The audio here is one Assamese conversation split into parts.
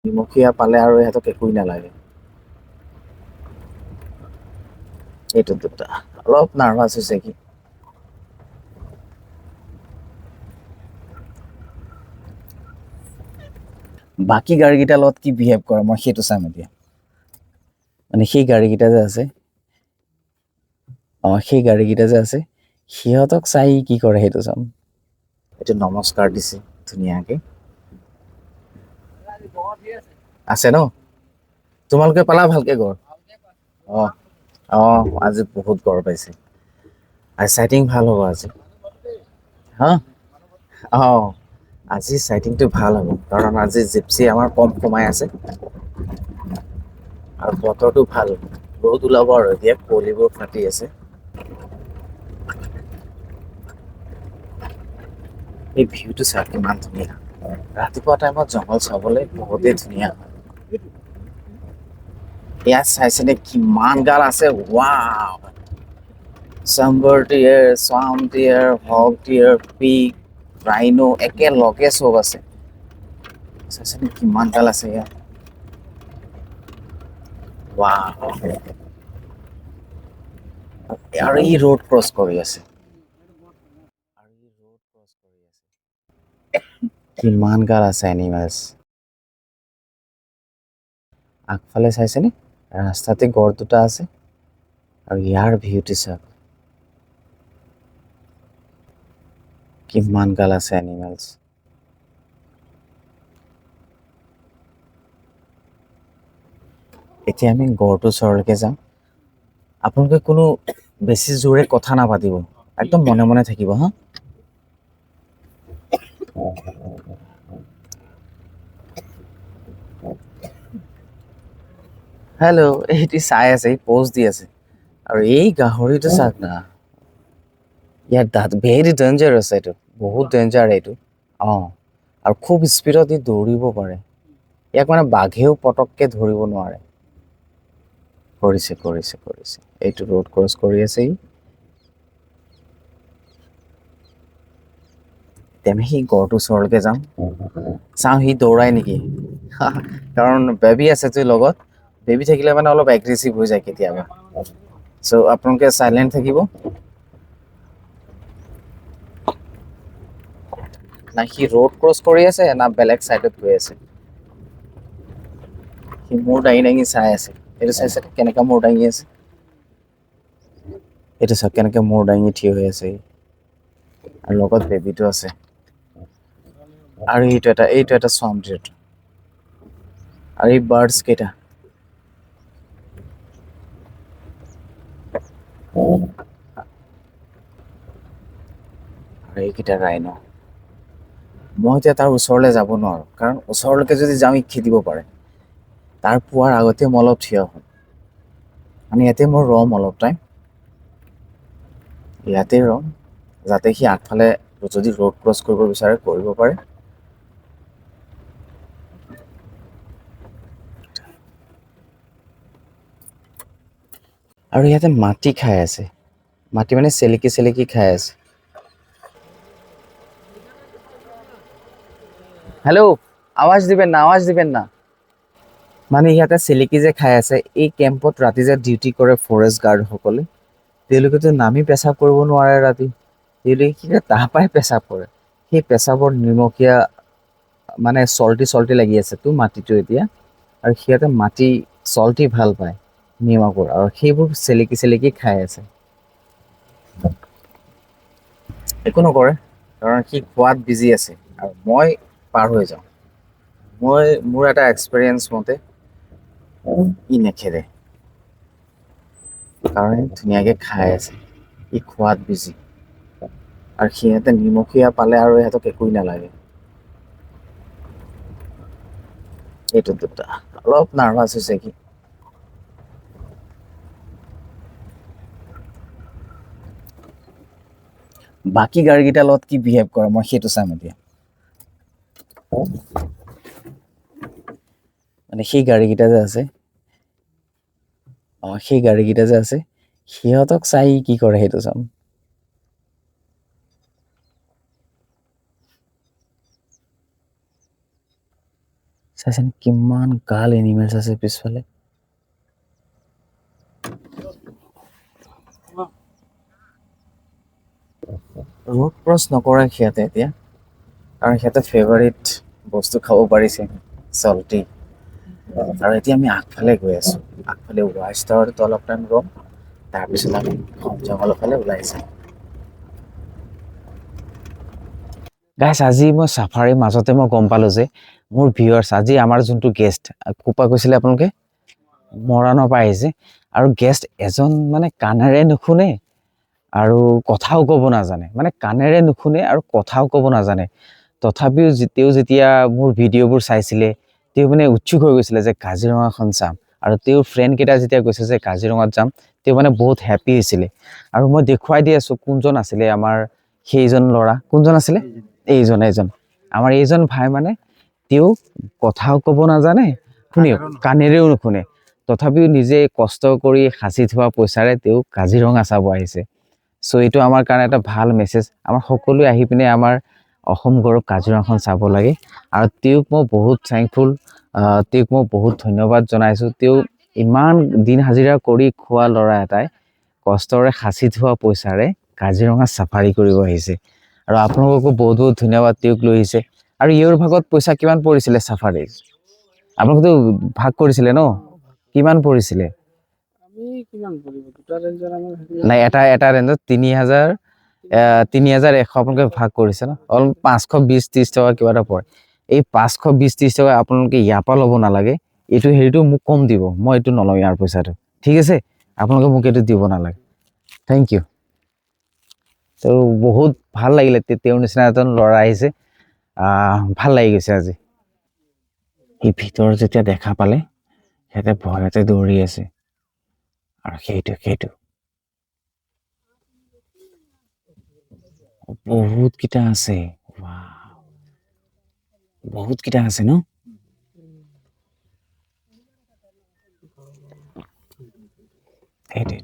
নিমখীয়া পালে আৰু ইহঁতক একোই নালাগে। এইটো দুটা অলপ নাৰ্ভাছ হৈছে কি। বাকী গাড়ীকেইটাৰ লগত কি বিহেভ কৰে মই সেইটো চাম এতিয়া। মানে সেই গাড়ীকেইটা যে আছে, সেই গাড়ীকেইটা যে আছে সিহঁতক চাই কি কৰে সেইটো চাম। এইটো নমস্কাৰ দিছে ধুনীয়াকে। আছে ন? তোমালোকে পালা ভালকে ঘৰ? অ অ আজি বহুত গৰম পাইছে। আজি চাইটিং ভাল হ'ব আজি। হা অ আজি চাইটিংটো ভাল হ'ব কাৰণ আজি জিপচি আমাৰ কম কমাই আছে আৰু বতৰটো ভাল। ৰ'দ ওলাব আৰু এতিয়া কুঁৱলীবোৰ ফাটি আছে। এই ভিউটো চা কিমান ধুনীয়া। ৰাতিপুৱা টাইমত জংঘল চাবলৈ বহুতেই ধুনীয়া হয়। ইয়াত চাইছেনে কিমান গাল আছে ৱাও। চাম্বৰ ডিয়েৰ, স্বাম ডিয়েৰ, হক ডিয়েৰ, পিগ ৰাইনো একেলগে চব আছে। চাইছনে কিমান গাল আছে ইয়াত। ৱাও। আৰু ই ৰোড ক্ৰচ কৰি আছে। কিমান গাল আছে এনিমেলছ। আগফালে চাইছেনে ৰাস্তাতে গড় দুটা আছে আৰু ইয়াৰ ভিউটো চাওক। কিমান গাল আছে এনিমেলছ। এতিয়া আমি গড়টোৰ ওচৰলৈকে যাম। আপোনালোকে কোনো বেছি জোৰে কথা নাপাতিব, একদম মনে মনে থাকিব হা। হেল্ল' এইটি চাই আছে, এই প'জ দি আছে আৰু এই গাহৰিটো চাওক না। ইয়াৰ দাঁত ভেৰি ডেঞ্জাৰাছ এইটো, বহুত ডেঞ্জাৰ এইটো। অঁ আৰু খুব স্পীডত ই দৌৰিব পাৰে। ইয়াক মানে বাঘেও পটককে ধৰিব নোৱাৰে। কৰিছে কৰিছে কৰিছে, এইটো ৰোড ক্ৰচ কৰি আছে ই। তেনে সি গড়টোৰ ওচৰলৈকে যাম, চাওঁ সি দৌৰাই নেকি। কাৰণ বেবী আছে যে লগত, বেবী থাকিলে মানে অলপ এগ্ৰেছিভ হৈ যায় কেতিয়াবা। চ' আপোনালোকে চাইলেণ্ট থাকিব। না সি ৰোড ক্ৰচ কৰি আছে না বেলেগ চাইডত গৈ আছে। সি মূৰ দাঙি দাঙি চাই আছে, এইটো চাইছে কেনেকা মূৰ দাঙি আছে। এইটো চাওক কেনেকে মূৰ দাঙি থিয় হৈ আছে আৰু লগত বেবীটো আছে। আৰু এইটো এটা স্বাম ডিয়েৰ আৰু এই বাৰ্ডছ কেইটা। আৰু এইকেইটা ৰাইন'। মই এতিয়া তাৰ ওচৰলৈ যাব নোৱাৰোঁ, কাৰণ ওচৰলৈকে যদি যাওঁ ই খেদিব পাৰে। তাৰ পোৱাৰ আগতে মই অলপ থিয় হম, মানে ইয়াতে মই ৰম অলপ টাইম। ইয়াতে ৰম, যাতে সি আগফালে যদি ৰোড ক্ৰচ কৰিব বিচাৰে কৰিব পাৰে। আৰু ইয়াতে মাটি খাই আছে, মাটি মানে চেলেকি চেলেকি খাই আছে। হেল্ল' আৱাজ দিবেন না, আৱাজ দিবেন না। মানে ইয়াতে চেলেকি যে খাই আছে, এই কেম্পত ৰাতি যে ডিউটি কৰে ফৰেষ্ট গাৰ্ডসকলে, তেওঁলোকেতো নামি পেচাব কৰিব নোৱাৰে ৰাতি। তেওঁলোকে কি কৰে তাৰ পৰাই পেচাব কৰে, সেই পেচাবৰ নিমখীয়া মানে চল্টি চল্টি লাগি আছে তো মাটিটো এতিয়া। আৰু সিহঁতে মাটি চল্টি ভাল পায় নিমখৰ, আৰু সেইবোৰ চেলেকি চেলেকি খাই আছে। একো নকৰে, কাৰণ সি খোৱাত বিজি আছে আৰু মই পাৰ হৈ যাওঁ। মোৰ এটা এক্সপিৰিয়েঞ্চ মতে ই নেখেদে। কাৰণ ধুনীয়াকে খাই আছে, ই খোৱাত বিজি। আৰু সিহঁতে নিমখীয়া পালে আৰু ইহঁতক একোই নালাগে। এইটো দুটা অলপ নাৰ্ভাছ হৈছে কি। বাকী গাড়ীকেইটাৰ লগত কি বিহেভ কৰে মই সেইটো চাম এতিয়া। মানে সেই গাড়ীকেইটা যে আছে, সেই গাড়ীকেইটা যে আছে সিহঁতক চাই কি কৰে সেইটো চাম। চাইছেন কিমান গাল এনিমেলছ আছে পিছফালে ৰোড ক্ৰছ নকৰে সিহঁতে এতিয়া কাৰণ সিহঁতে ফেভাৰিট বস্তু খাব পাৰিছে চল্টি আৰু এতিয়া আমি আগফালে গৈ আছোঁ আগফালে ৱাইচ টাৱাৰটো অলপ টাইম ৰ'ম তাৰপিছত আমি জংঘলৰ ফালে ওলাই যাম গাইছ আজি মই চাফাৰীৰ মাজতে মই গম পালোঁ যে মোৰ ভিউৱাৰ্ছ আজি আমাৰ যোনটো গেষ্ট কোপা কৈছিলে আপোনালোকে মৰাণৰ পৰা আহিছে আৰু গেষ্ট এজন মানে কাণেৰে নুশুনে আৰু কথাও ক'ব নাজানে মানে কাণেৰে নুশুনে আৰু কথাও ক'ব নাজানে তথাপিও তেওঁ যেতিয়া মোৰ ভিডিঅ'বোৰ চাইছিলে তেওঁ মানে উৎসুক হৈ গৈছিলে যে কাজিৰঙাখন চাম আৰু তেওঁৰ ফ্ৰেণ্ডকেইটা যেতিয়া কৈছে যে কাজিৰঙাত যাম তেওঁ মানে বহুত হেপ্পী হৈছিলে আৰু মই দেখুৱাই দি আছোঁ কোনজন আছিলে আমাৰ সেইজন ল'ৰা কোনজন আছিলে এইজন আমাৰ এইজন ভাই মানে তেওঁ কথাও ক'ব নাজানে শুনি কাণেৰেও নুশুনে তথাপিও নিজে কষ্ট কৰি সাঁচি থোৱা পইচাৰে তেওঁ কাজিৰঙা চাব আহিছে চ' এইটো আমাৰ কাৰণে এটা ভাল মেছেজ আমাৰ সকলোৱে আহি পিনে আমাৰ অসম গৌৰৱ কাজিৰঙাখন চাব লাগে আৰু তেওঁক মই বহুত থেংকফুল তেওঁক মই বহুত ধন্যবাদ জনাইছোঁ তেওঁ ইমান দিন হাজিৰা কৰি খোৱা ল'ৰা এটাই কষ্টৰে সাঁচি থোৱা পইচাৰে কাজিৰঙা চাফাৰী কৰিব আহিছে আৰু আপোনালোককো বহুত বহুত ধন্যবাদ তেওঁক লৈ আহিছে আৰু ইয়াৰ ভাগত পইচা কিমান পৰিছিলে চাফাৰীৰ আপোনালোকেতো ভাগ কৰিছিলে ন কিমান পৰিছিলে নাই এটা ৰেঞ্জত 3,100 আপোনালোকে ভাগ কৰিছে ন অলপ 520-30 টকা কিবা এটা পৰে এই 520-30 টকা আপোনালোকে ইয়াৰ পৰা ল'ব নালাগে এইটো হেৰিটো মোক কম দিব মই এইটো নলওঁ ইয়াৰ পইচাটো ঠিক আছে আপোনালোকে মোক এইটো দিব নালাগে থেংক ইউ ত' বহুত ভাল লাগিলে তেওঁৰ নিচিনা এজন ল'ৰা আহিছে ভাল লাগি গৈছে আজি এই ভিতৰত যেতিয়া দেখা পালে সিহঁতে ভয়তে দৌৰি আছে আৰু সেইটো বহুত কেইটা আছে বহুত কেইটা আছে ন সেইটো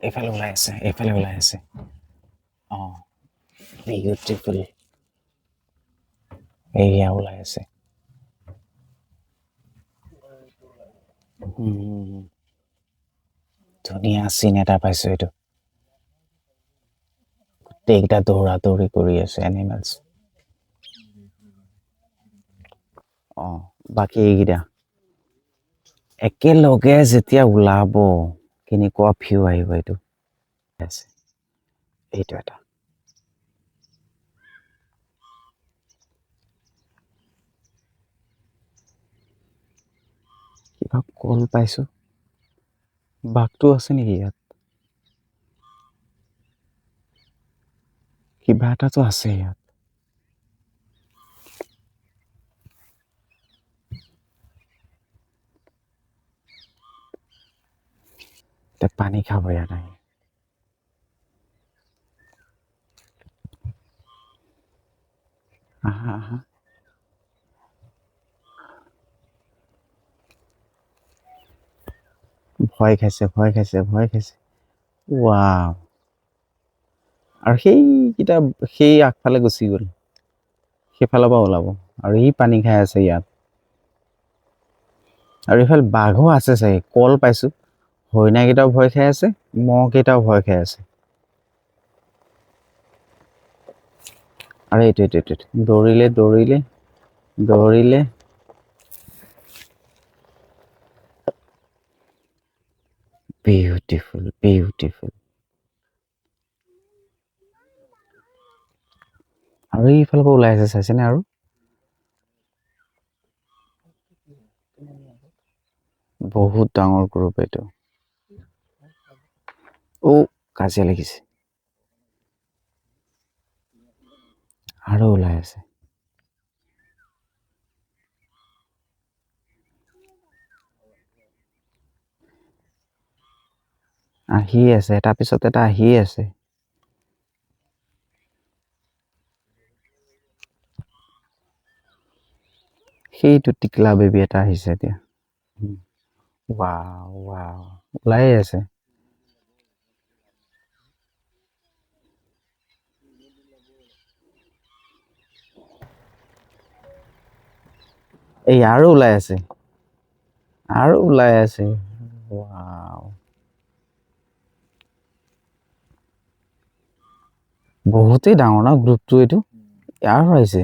এইফালে ওলাই আছে অ বিউটিফুল এৰিয়া ওলাই আছে ধুনীয়া চিন এটা পাইছো এইটো গোটেইকেইটা দৌৰা দৌৰি কৰি আছে এনিমেলছ বাকী এইকেইটা একেলগে যেতিয়া ওলাব কেনেকুৱা ভিউ আহিব এইটো এইটো এটা কিবা কল পাইছো বাঘটো আছে নেকি ইয়াত কিবা এটাতো আছে ইয়াত এতিয়া পানী খাব ইয়াত আহি আহা ভয় খাইছে ৱাও আৰু সেইকেইটা সেই আগফালে গুচি গ'ল সেইফালৰ পৰা ওলাব আৰু ই পানী খাই আছে ইয়াত আৰু এইফালে বাঘো আছে চাগে কল পাইছো হৰিণাকেইটাও ভয় খাই আছে মহকেইটাও ভয় খাই আছে আৰু এইটো দৌৰিলে বিউটিফুল আৰু এইফালৰ পৰা ওলাই আছে চাইছেনে আৰু বহুত ডাঙৰ গ্ৰুপ এইটো কাজিয়া লাগিছে আৰু ওলাই আছে আহিয়ে আছে এটাৰ পিছত এটা আহিয়ে আছে সেইটো টিকলা বেবী এটা আহিছে এতিয়া ৱাও ওলাইয়ে আছে এই আৰু ওলাই আছে আৰু ওলাই আছে ৱাও বহুতেই ডাঙৰ না গ্ৰুপটো এইটো আৰু আহিছে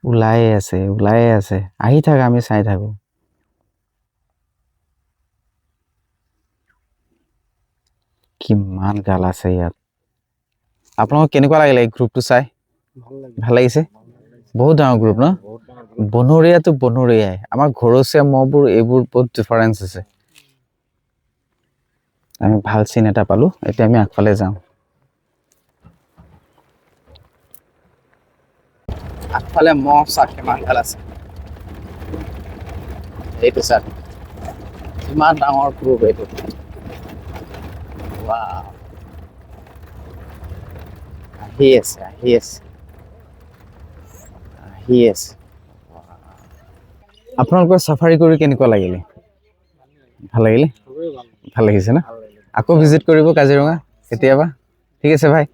ওলাই আছে আহি থাক আমি চাই থাকো কিমান গাল আছে ইয়াত আপোনালোকক কেনেকুৱা লাগিলে এই গ্ৰুপটো চাই ভাল লাগিছে বহুত ডাঙৰ গ্ৰুপ ন বনৰীয়াটো বনৰীয়াই আমাৰ ঘৰচীয়া মহবোৰ এইবোৰ বহুত ডিফাৰেঞ্চ আছে আমি ভাল চিন এটা পালো এতিয়া আমি আগফালে যাওঁ আগফালে মহ চাক কিমান গাল আছে এইটো চাক কিমান ডাঙৰ গ্ৰুপ এইটো ৱাও আহি আছে আপোনালোকৰ চাফাৰী কৰি কেনেকুৱা লাগিলে ভাল লাগিলে ভাল লাগিছে না আকৌ ভিজিট কৰিব কাজিৰঙা কেতিয়াবা ঠিক আছে ভাই